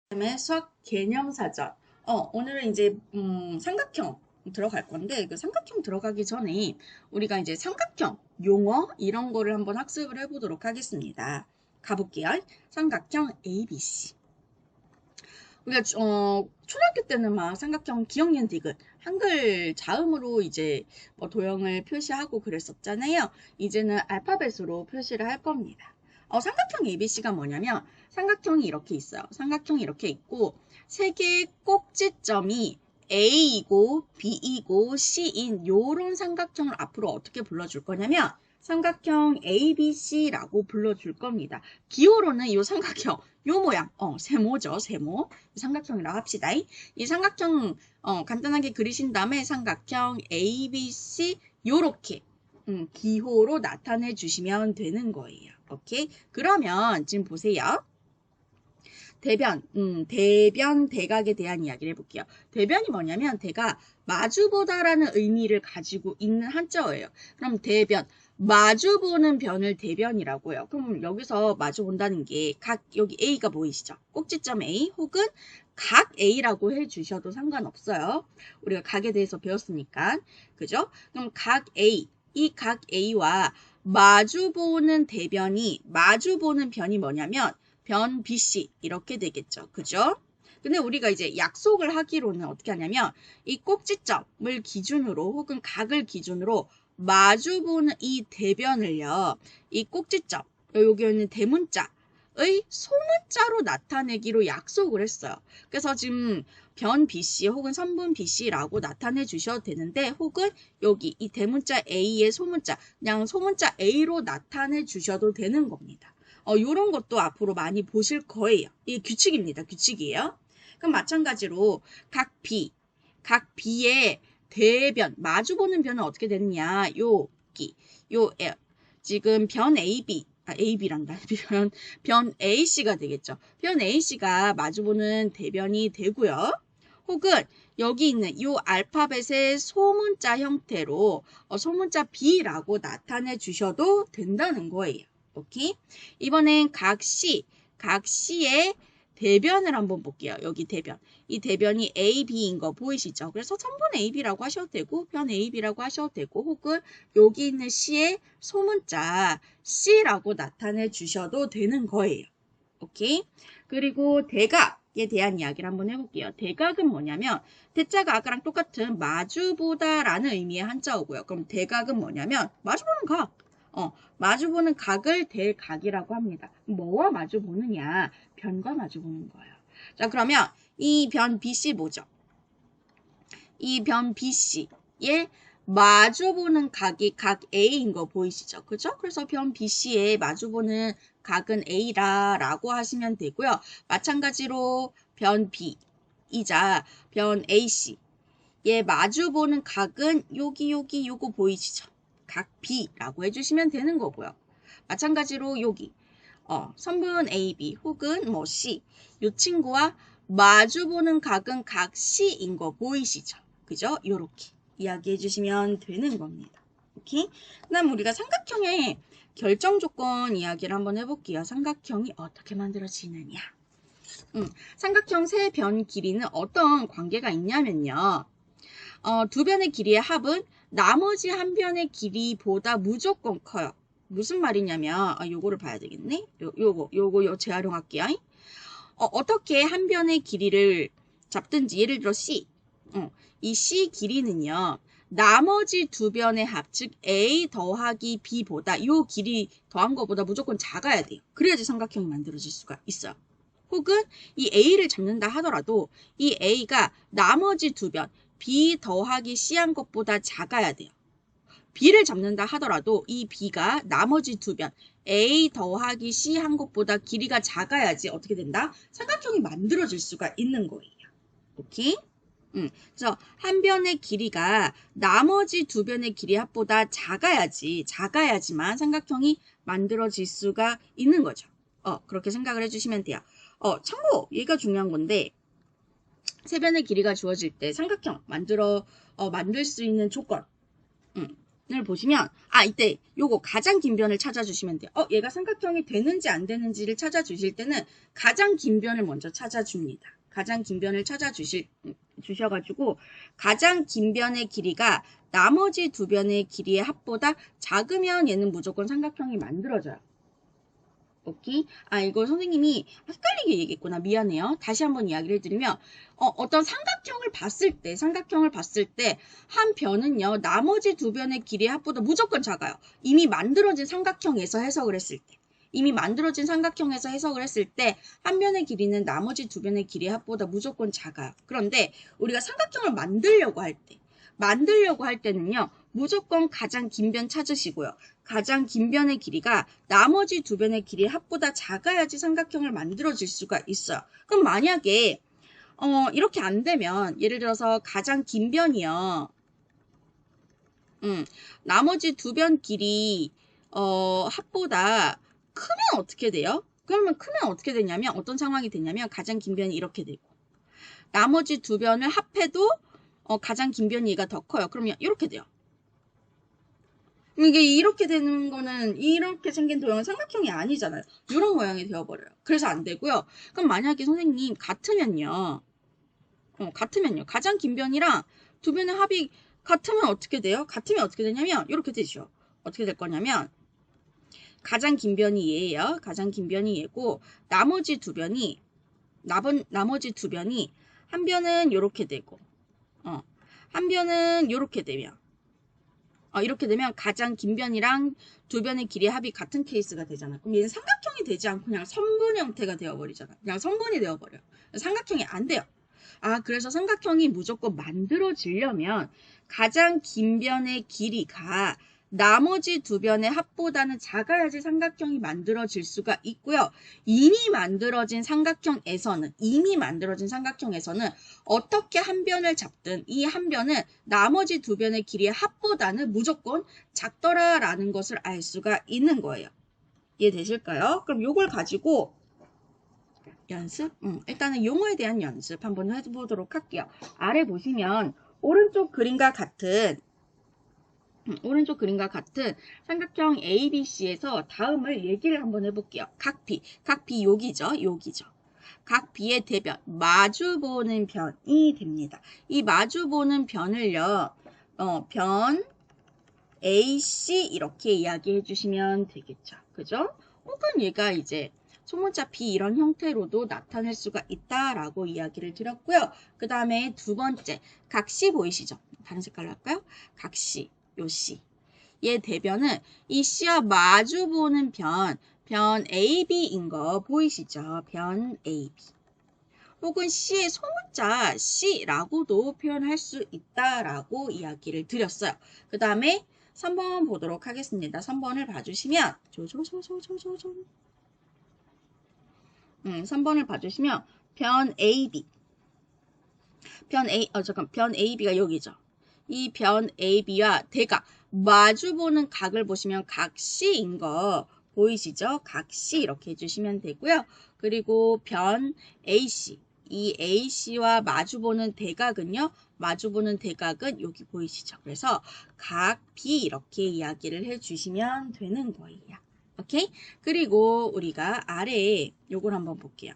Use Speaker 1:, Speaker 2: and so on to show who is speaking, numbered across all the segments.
Speaker 1: 그다음에 수학 개념사전. 오늘은 이제 삼각형 들어갈 건데 그 삼각형 들어가기 전에 우리가 이제 삼각형 용어 이런 거를 한번 학습을 해보도록 하겠습니다. 가볼게요. 삼각형 ABC. 우리가 초등학교 때는 막 삼각형 기억니은 디귿 한글 자음으로 이제 뭐 도형을 표시하고 그랬었잖아요. 이제는 알파벳으로 표시를 할 겁니다. 삼각형 ABC가 뭐냐면 삼각형이 이렇게 있어요. 삼각형이 이렇게 있고 세 개의 꼭지점이 A이고 B이고 C인 요런 삼각형을 앞으로 어떻게 불러줄 거냐면 삼각형 ABC라고 불러줄 겁니다. 기호로는 이 삼각형 요 모양, 세모죠, 세모. 삼각형이라고 합시다. 이 삼각형, 간단하게 그리신 다음에 삼각형 ABC, 요렇게, 기호로 나타내 주시면 되는 거예요. 오케이? 그러면 지금 보세요. 대변, 대각에 대한 이야기를 해볼게요. 대변이 뭐냐면, 대가 마주보다라는 의미를 가지고 있는 한자어예요. 그럼 대변, 마주보는 변을 대변이라고 요 그럼 여기서 마주본다는 게 여기 A가 보이시죠? 꼭지점 A 혹은 각 A라고 해주셔도 상관없어요. 우리가 각에 대해서 배웠으니까. 그죠? 그럼 각 A, 이 각 A와 마주보는 변이 뭐냐면 변 BC 이렇게 되겠죠. 그죠? 근데 우리가 이제 약속을 하기로는 어떻게 하냐면 이 꼭지점을 기준으로 혹은 각을 기준으로 마주보는 이 대변을요. 이 꼭지점, 여기 있는 대문자의 소문자로 나타내기로 약속을 했어요. 그래서 지금 변 BC 혹은 선분 BC라고 나타내 주셔도 되는데 혹은 여기 이 대문자 A의 소문자, 그냥 소문자 A로 나타내 주셔도 되는 겁니다. 요런 것도 앞으로 많이 보실 거예요. 이게 규칙입니다. 규칙이에요. 그럼 마찬가지로 각 B의 대변, 마주보는 변은 어떻게 되느냐. 여기, 지금 변 AB란다. 변 AC가 되겠죠. 변 AC가 마주보는 대변이 되고요. 혹은 여기 있는 이 알파벳의 소문자 형태로 소문자 B라고 나타내 주셔도 된다는 거예요. 오케이? 이번엔 각 C의 대변을 한번 볼게요. 여기 대변. 이 대변이 A, B인 거 보이시죠? 그래서 선분 AB라고 하셔도 되고 변 AB라고 하셔도 되고 혹은 여기 있는 C의 소문자 C라고 나타내 주셔도 되는 거예요. 오케이? 그리고 대각에 대한 이야기를 한번 해볼게요. 대각은 뭐냐면 대자가 아까랑 똑같은 마주보다라는 의미의 한자어고요. 그럼 대각은 뭐냐면 마주보는 각. 마주보는 각을 대각이라고 합니다. 뭐와 마주보느냐? 변과 마주보는 거예요. 자, 그러면 이 변 BC 뭐죠? 이 변 BC의 마주보는 각이 각 A인 거 보이시죠? 그죠? 그래서 변 BC에 마주보는 각은 A라고 하시면 되고요. 마찬가지로 변 B이자 변 AC에 마주보는 각은 요거 보이시죠? 각 B라고 해주시면 되는 거고요. 마찬가지로 여기 선분 AB 혹은 뭐 C 이 친구와 마주보는 각은 각 C인 거 보이시죠? 그죠? 요렇게 이야기해 주시면 되는 겁니다. 오케이? 그 다음 우리가 삼각형의 결정 조건 이야기를 한번 해볼게요. 삼각형이 어떻게 만들어지느냐. 삼각형 세 변 길이는 어떤 관계가 있냐면요. 두 변의 길이의 합은 나머지 한 변의 길이보다 무조건 커요. 무슨 말이냐면 요거를 봐야 되겠네. 요거 재활용할게요. 어떻게 한 변의 길이를 잡든지 예를 들어 C. 이 C 길이는요. 나머지 두 변의 합, 즉 A 더하기 B보다 이 길이 더한 것보다 무조건 작아야 돼요. 그래야지 삼각형이 만들어질 수가 있어요. 혹은 이 A를 잡는다 하더라도 이 A가 나머지 두 변, B 더하기 C 한 것보다 작아야 돼요. B를 잡는다 하더라도 이 B가 나머지 두 변, A 더하기 C 한 것보다 길이가 작아야지 어떻게 된다? 삼각형이 만들어질 수가 있는 거예요. 오케이? 그래서 한 변의 길이가 나머지 두 변의 길이 합보다 작아야지만 삼각형이 만들어질 수가 있는 거죠. 그렇게 생각을 해주시면 돼요. 참고, 얘가 중요한 건데, 세 변의 길이가 주어질 때 삼각형 만들 수 있는 조건. 보시면 이때 요거 가장 긴 변을 찾아주시면 돼요. 얘가 삼각형이 되는지 안 되는지를 찾아주실 때는 가장 긴 변을 먼저 찾아줍니다. 가장 긴 변을 주셔가지고 가장 긴 변의 길이가 나머지 두 변의 길이의 합보다 작으면 얘는 무조건 삼각형이 만들어져요. 오케이? 이거 선생님이 헷갈리게 얘기했구나. 미안해요. 다시 한번 이야기를 드리면, 어떤 삼각형을 봤을 때, 한 변은요, 나머지 두 변의 길이의 합보다 무조건 작아요. 이미 만들어진 삼각형에서 해석을 했을 때. 한 변의 길이는 나머지 두 변의 길이의 합보다 무조건 작아요. 그런데 우리가 삼각형을 만들려고 할 때는요, 무조건 가장 긴 변 찾으시고요. 가장 긴 변의 길이가 나머지 두 변의 길이의 합보다 작아야지 삼각형을 만들어질 수가 있어요. 그럼 만약에 이렇게 안 되면 예를 들어서 가장 긴 변이요. 나머지 두 변 길이 합보다 크면 어떻게 돼요? 그러면 크면 어떻게 되냐면 어떤 상황이 되냐면 가장 긴 변이 이렇게 되고 나머지 두 변을 합해도 가장 긴 변이 얘가 더 커요. 그러면 이렇게 돼요. 이게 이렇게 되는 거는 이렇게 생긴 도형은 삼각형이 아니잖아요. 이런 모양이 되어버려요. 그래서 안 되고요. 그럼 만약에 선생님 같으면요. 가장 긴 변이랑 두 변의 합이 같으면 어떻게 돼요? 같으면 어떻게 되냐면 이렇게 되죠. 어떻게 될 거냐면 가장 긴 변이 얘예요. 가장 긴 변이 얘고 나머지 두 변이 한 변은 이렇게 되고 한 변은 이렇게 되면 이렇게 되면 가장 긴 변이랑 두 변의 길이의 합이 같은 케이스가 되잖아. 그럼 얘는 삼각형이 되지 않고 그냥 선분 형태가 되어버리잖아. 그냥 선분이 되어버려. 삼각형이 안 돼요. 그래서 삼각형이 무조건 만들어지려면 가장 긴 변의 길이가 나머지 두 변의 합보다는 작아야지 삼각형이 만들어질 수가 있고요. 이미 만들어진 삼각형에서는 어떻게 한 변을 잡든 이 한 변은 나머지 두 변의 길이의 합보다는 무조건 작더라라는 것을 알 수가 있는 거예요. 이해되실까요? 그럼 요걸 가지고 연습? 일단은 용어에 대한 연습 한번 해보도록 할게요. 아래 보시면 오른쪽 그림과 같은 삼각형 ABC에서 다음을 얘기를 한번 해볼게요. 각 B 여기죠. 각 B의 대변, 마주보는 변이 됩니다. 이 마주보는 변을요, 변 AC 이렇게 이야기해 주시면 되겠죠. 그죠? 혹은 얘가 이제 소문자 B 이런 형태로도 나타낼 수가 있다라고 이야기를 드렸고요. 그 다음에 두 번째, 각 C 보이시죠? 다른 색깔로 할까요? 각 C, 요 C. 얘 대변은 이 C와 마주보는 변 AB인 거 보이시죠? 변 AB. 혹은 C의 소문자 C라고도 표현할 수 있다라고 이야기를 드렸어요. 그 다음에 3번 보도록 하겠습니다. 3번을 봐주시면 3번을 봐주시면 변 AB 변 AB가 여기죠. 이 변 AB와 대각 마주보는 각을 보시면 각 C인 거 보이시죠? 각 C 이렇게 해주시면 되고요. 그리고 변 AC 이 AC와 마주보는 대각은요. 마주보는 대각은 여기 보이시죠? 그래서 각 B 이렇게 이야기를 해주시면 되는 거예요. 오케이? 그리고 우리가 아래에 요걸 한번 볼게요.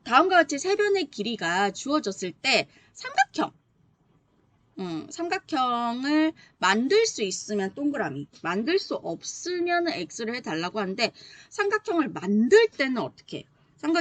Speaker 1: 다음과 같이 세 변의 길이가 주어졌을 때 삼각형을 만들 수 있으면 동그라미, 만들 수 없으면 X를 해달라고 하는데 삼각형을 만들 때는 어떻게 해요?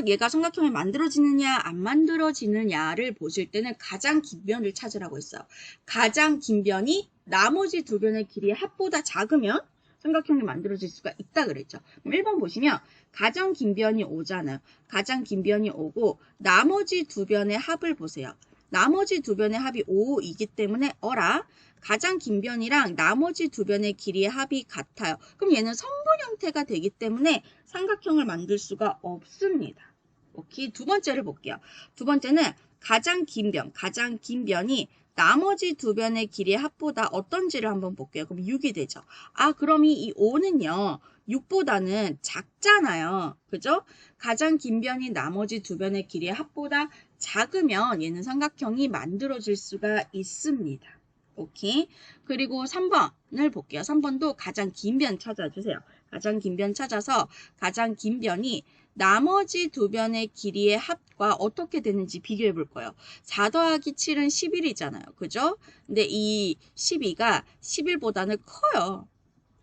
Speaker 1: 얘가 삼각형이 만들어지느냐 안 만들어지느냐를 보실 때는 가장 긴 변을 찾으라고 했어요. 가장 긴 변이 나머지 두 변의 길이의 합보다 작으면 삼각형이 만들어질 수가 있다 그랬죠. 그럼 1번 보시면 가장 긴 변이 5잖아요. 가장 긴 변이 5고 나머지 두 변의 합을 보세요. 나머지 두 변의 합이 5이기 때문에 가장 긴 변이랑 나머지 두 변의 길이의 합이 같아요. 그럼 얘는 선분 형태가 되기 때문에 삼각형을 만들 수가 없습니다. 오케이. 두 번째를 볼게요. 두 번째는 가장 긴 변이 나머지 두 변의 길이의 합보다 어떤지를 한번 볼게요. 그럼 6이 되죠. 그럼 이 5는요. 6보다는 작잖아요. 그죠? 가장 긴 변이 나머지 두 변의 길이의 합보다 작으면 얘는 삼각형이 만들어질 수가 있습니다. 오케이. 그리고 3번을 볼게요. 3번도 가장 긴 변 찾아주세요. 가장 긴 변 찾아서 가장 긴 변이 나머지 두 변의 길이의 합과 어떻게 되는지 비교해 볼 거예요. 4 더하기 7은 11이잖아요. 그죠? 근데 이 12가 11보다는 커요.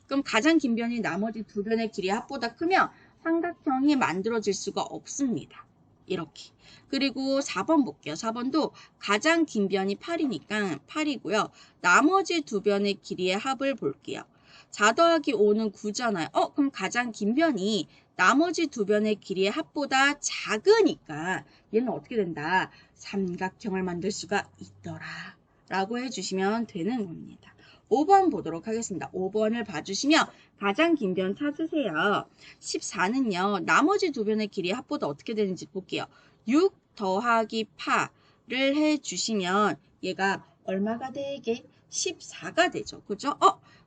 Speaker 1: 그럼 가장 긴 변이 나머지 두 변의 길이의 합보다 크면 삼각형이 만들어질 수가 없습니다. 이렇게. 그리고 4번 볼게요. 4번도 가장 긴 변이 8이니까 8이고요. 나머지 두 변의 길이의 합을 볼게요. 4 더하기 5는 9잖아요. 그럼 가장 긴 변이 나머지 두 변의 길이의 합보다 작으니까 얘는 어떻게 된다? 삼각형을 만들 수가 있더라. 라고 해주시면 되는 겁니다. 5번 보도록 하겠습니다. 5번을 봐주시면 가장 긴 변 찾으세요. 14는요. 나머지 두 변의 길이 합보다 어떻게 되는지 볼게요. 6 더하기 8을 해주시면 얘가 얼마가 되게? 14가 되죠. 그죠?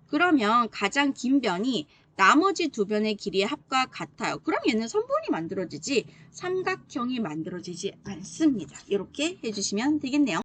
Speaker 1: 그러면 가장 긴 변이 나머지 두 변의 길이의 합과 같아요. 그럼 얘는 선분이 만들어지지 삼각형이 만들어지지 않습니다. 이렇게 해주시면 되겠네요.